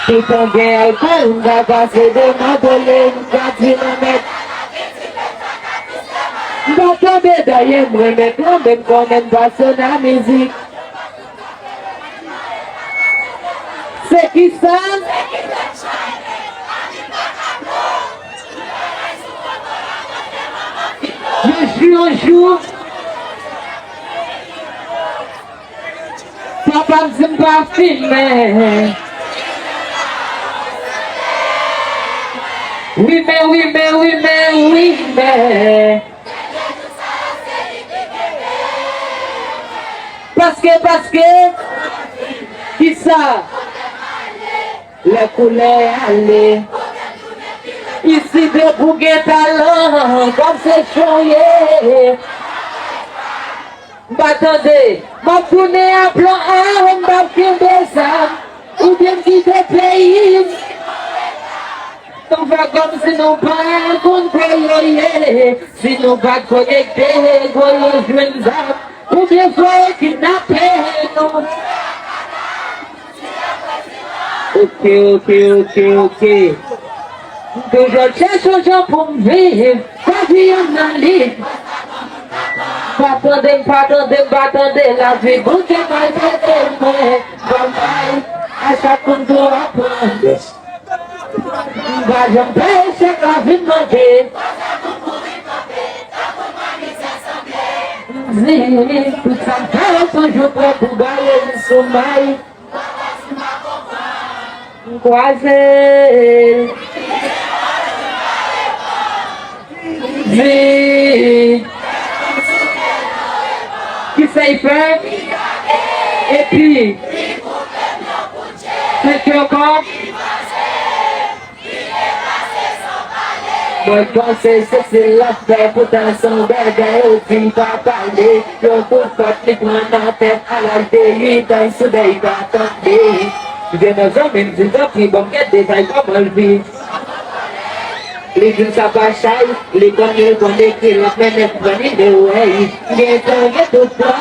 Então vem a banda, base de uma bolêmica dinamite. Bata medalha, me clamem como passo na musique. C'est qui ça? Je joue. Papa me pas filmer. Oui mais. Parce que, qui ça? Les couleurs allées. Ici des bouquets talents, comme c'est choyé. Attendez, ma tournée à plan A, on va faire des âmes, ou bien quitter pays. On va comme si nous pas contrôler, si nous pas connecter, qu'on les jeunes âmes, ou bien faut kidnapper, non. Ok. Que je cherche aux gens pour me vivre, pas vie en allée. Attendez, la vie, vous qui m'avez fait aimer. Bye, à chaque fois que vous apprendre. J'empêche la vie de manger. Tout ça me fait toujours prêt pour gagner le sommeil. Croisé. Qui s'est fait? Et puis, c'est que encore? Moi je pensais que c'est l'affaire, pourtant son bébé aussi va parler. Je vous fatigue mon tête à la télé, dans ce soleil va tomber. Je viens de faire une petite qui va me détails comme elle vit. Les jeunes s'appachent, les connus qu'on écrit, la semaine est venue de way. Get to fly.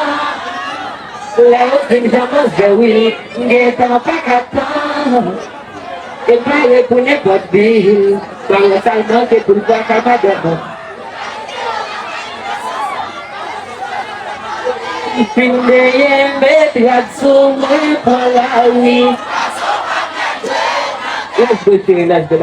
Les examens de oui, get on pack at time. Et pas pour n'importe qui, par le salon que pour voir qu'à madame. Fin de yembe, yatsu, me palawi. Let's go to let's go.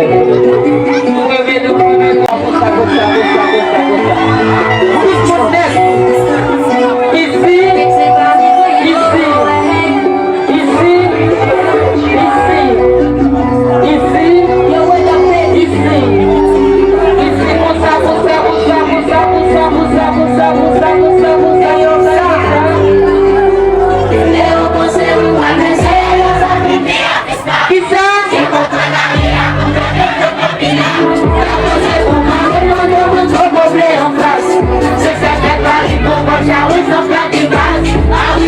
Já usa pra de base.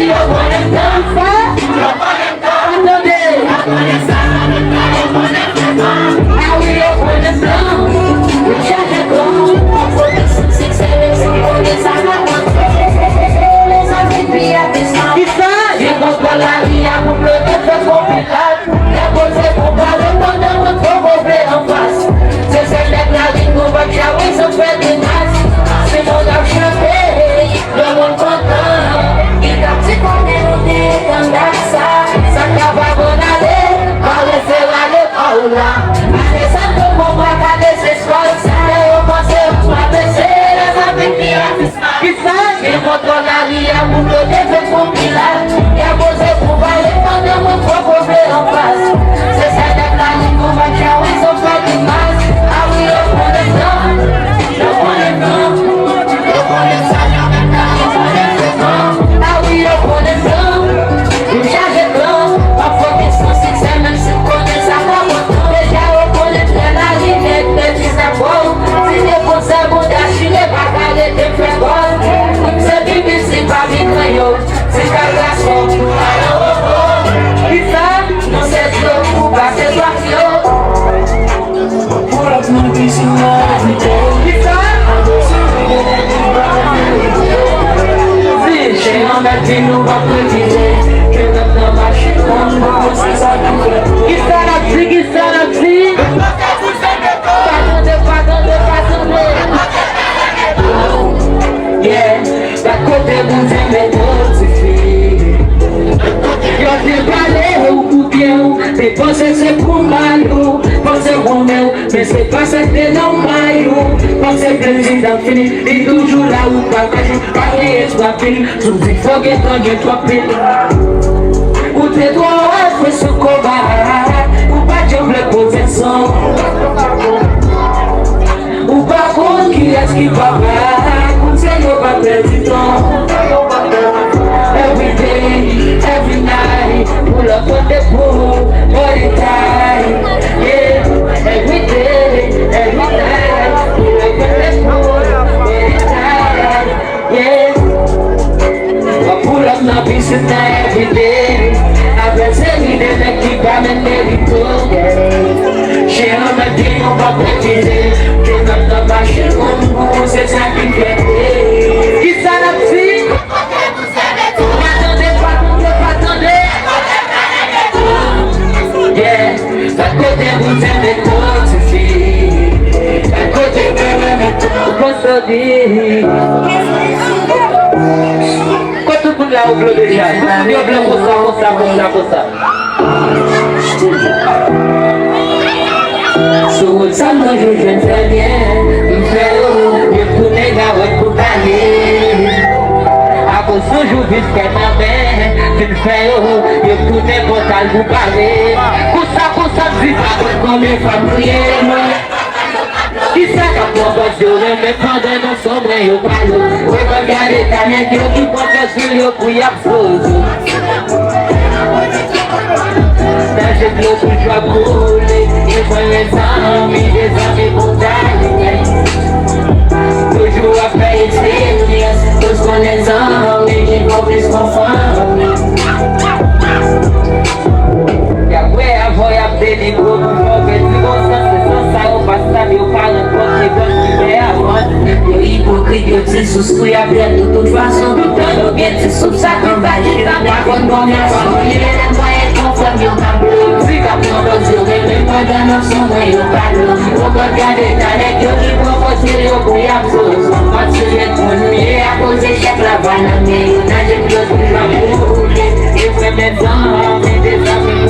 aula. Anexando com placa dessa escola, eu passei uma terceira, sabe que é fiscal. Que sangue controlaria, mudou de compilar. E a você por baile, quando eu não for por verão fácil. Cê sai da carne, não vai te arruir, só faz demais. A minha conexão, não conexão. Eu conexão, não me carro, conexão. A minha conexão, eu já reclamo. A conexão, sinceramente, se conexar com a botão. Deixa eu conectar na linha, que te sabor. Se depois você mudar, te levar, cadê teu fregóis? Você vive sem pra mim, ganhou. Você carga só, isso não se preocupa, você bloqueou. Por as não me ensinar, Vixe, não mete no banco dizer que eu não tô machucando, você sabe o que está na zigue, está na zigue. Yeah, da côté vous aimez notre fille. Eu te valeu o pião, depois você pro maio. Você Romeu, mas você passa de não maio. Você precisa finir e do jurar o pacote. Parei sua filha, subi foguetão de tua pele. O dedo é foi seu cobarde, o bate é posição. O bagulho que é que pagar, o senhor vai presidão. Every day, every night, pull up on the pool, body tight. Yeah, every day, every night, pull up on the pool, body tight. Yeah, I pull up na piscina every day. A brasileira daqui pra me todo. She ama de não vai dizer que não tá baixando como você sabe que é. Que sana psi. Yeah, da côté vous aimez notre fille. Da côté vous aimez notre fille. Quanto por lá o bleu déjà? Meu bleu coça. Sou samba je viens très bien. Frère, eu tô legal é por ali. A você eu vi que é na mer. Eu tô nem botar no balé. Custa desigual como eu fabriquei. Que saca porra, se eu lembro quando eu não sou nem eu falo. Oi, bagareta, minha que eu que posso assim, eu fui absurdo. Da gente louco jogo, e foi exame vontade. Hoje a fé e cedo, os conexão, e de pobres com fome. E a guerra foi a dele, grupo, porque se você saiu passar, eu falo contigo, que é a mãe. Eu hipocrita, eu te suscui, abrindo tudo, faço gritando, alguém te subsacrifício, tá quando minha família conforme o cabelo. Fica pronto, se eu venho pagando, sou meio caro. Vou bancar de cara, que eu digo a você, eu fui absurdo. Pode ser economia, a coisa é gravar na meio. Na gente, eu fui na eu fui mesão, me desafio.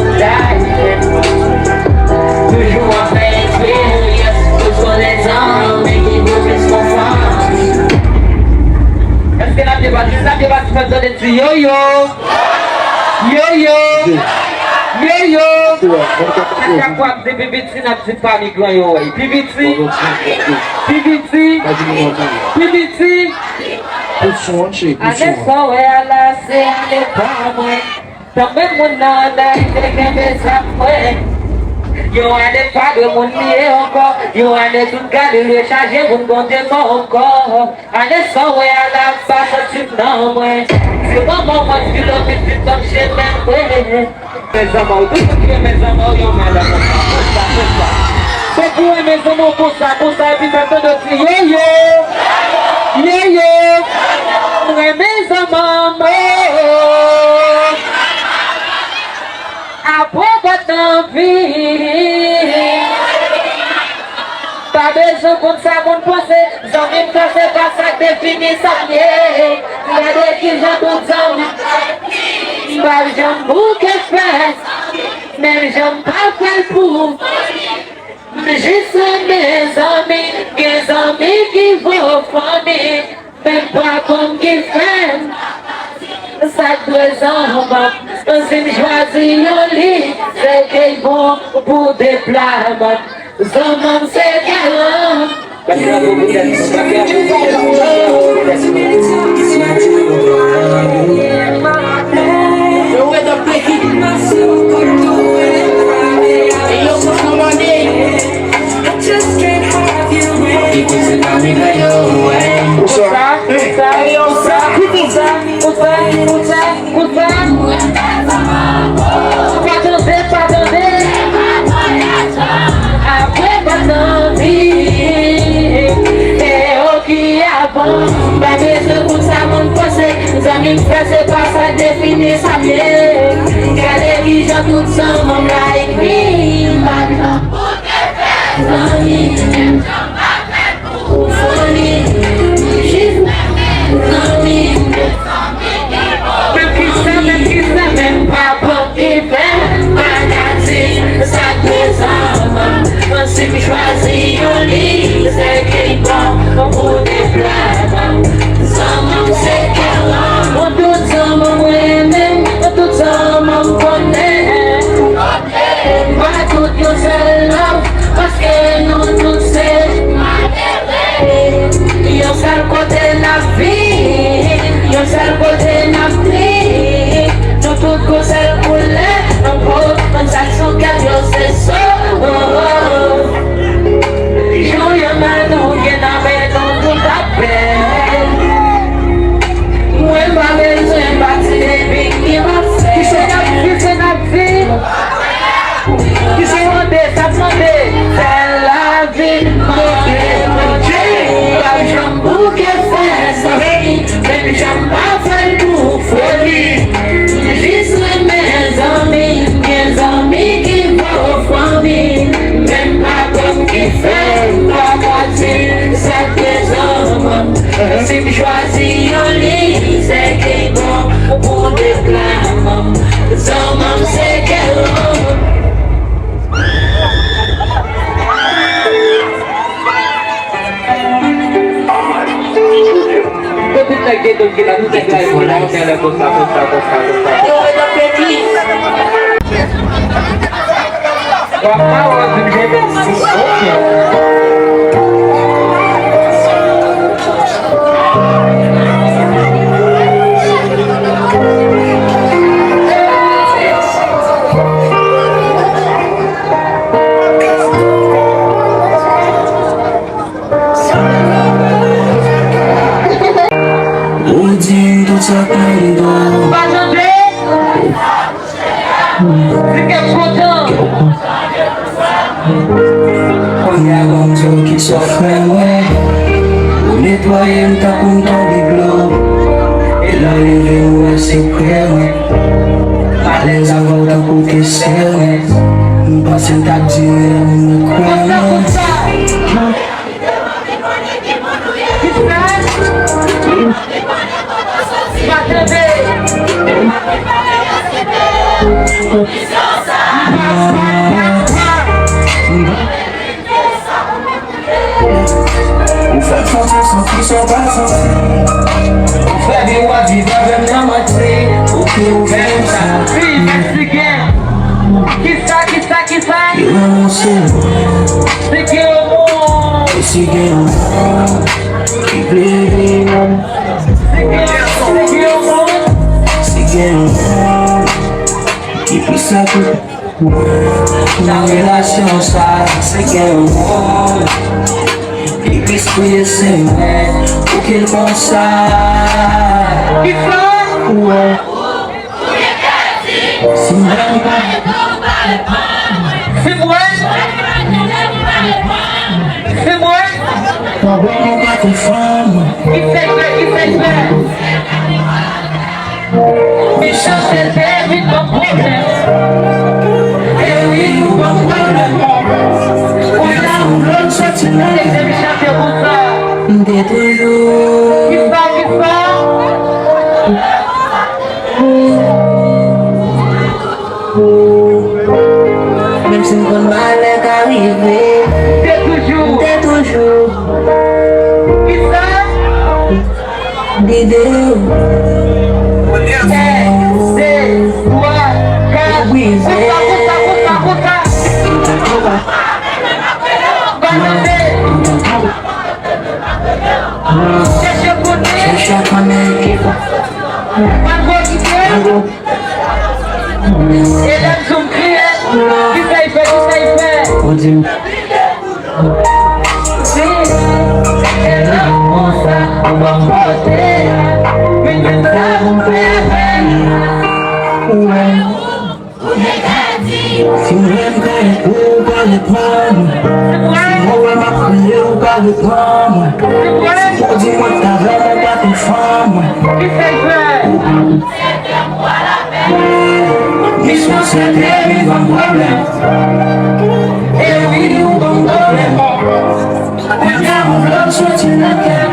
Toujours a fait expérience, tous sont les hommes, mais qui vous laissent confiance. Est-ce que la débat se fait donner de yo-yo? Yo-yo! Yo-yo! Est-ce que quoi que Pibitsi n'a pas mis grand yo? Pibitsi? Adesso é a la se le pamo. Também munanda, que sa foi. Yo ane pague mon nie encore. Yo ane tout gade le charger mon compte encore. Ane so we ala passa tu não é. Se maman moi tu le petit comme chez moi. Mes amants, tout ce qui est mes amants, yo me la. C'est pour mes amants pour ça et puis maintenant de crier yo. Mes amants. A boca também. Tá beijando quando sabão você. Já me fazer passar definição. Nada que já tô usando. Vai jambu que faz. même j'aime pas quel pour. Juste mes amis qui vont famille, même pas comme qui fait. Ça doit en si me choisir au lit, c'est qu'ils vont pour des plats. Zaman c'est galant. Pra ver se eu consigo você. Os amigos pra ser passar definir saber. Quero que já tudo são mão pra ir. Se me choisir lit, c'est qu'il prend pour des plats. Zaman c'est qu'elle a, tout zaman moi-même, tout zaman connaît. Pas tout nous c'est love, parce que nous tous c'est yo seul côté la vie, yo seul côté la vie. Nous tout qu'on seul couler, un peu, on s'action qu'à yo c'est ça. Se me choisir en ligne, c'est qu'il bon pour des plans. Zaman c'est qu'elle kita tuh tagline mo lang kaya tapos. Qui s'offrait, ouais, pour nettoyer ta compte de globe. Et là, les gens, ouais, c'est prêt, ouais. À l'aise avant ta côté serré. Passe ta durée, on me croit. Só passa Fede o advogado na matriz O que eu venho Eu amo você Esse game Keep living Esse game Keep isso aqui Na relação sai Esse game E me conhecer, né? O que ele pensar? Que foi? Se moi Talvez não tá com fama Me chama teve com problema Eu e o bom Olha o blanco só te Que viver. De toujours. Qui ça? D'idée. C'est toi, car Oui, c'est. Cherche à connaître. Si même quand il peut pas le prendre, si moi m'a crié ou pas le prendre, pour dis-moi que t'as vraiment pas tes femmes. Mission c'est des vivants problème. Et oui, nous bon problème. Regarde mon bloc sorti de la terre.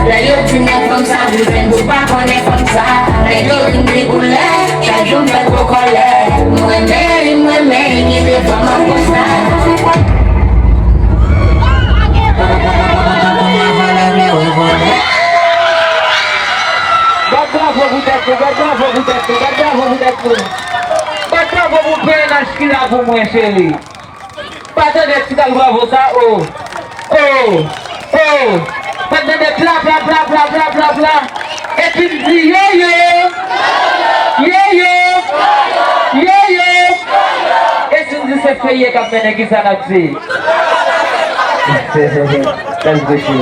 La yo ti net fom sa, vi ven do pa konen fom sa. Men yo ring li boule, chak joun fet go kole. Mwen men, yi de fom an posta. Batra vou pena esquina pour moi chérie. Pas de petit bravo ça oh. Pas de bla. Et puis il dit yo. Et tu dis c'est fait qu'a fait qui ça n'a dit. That's the shit.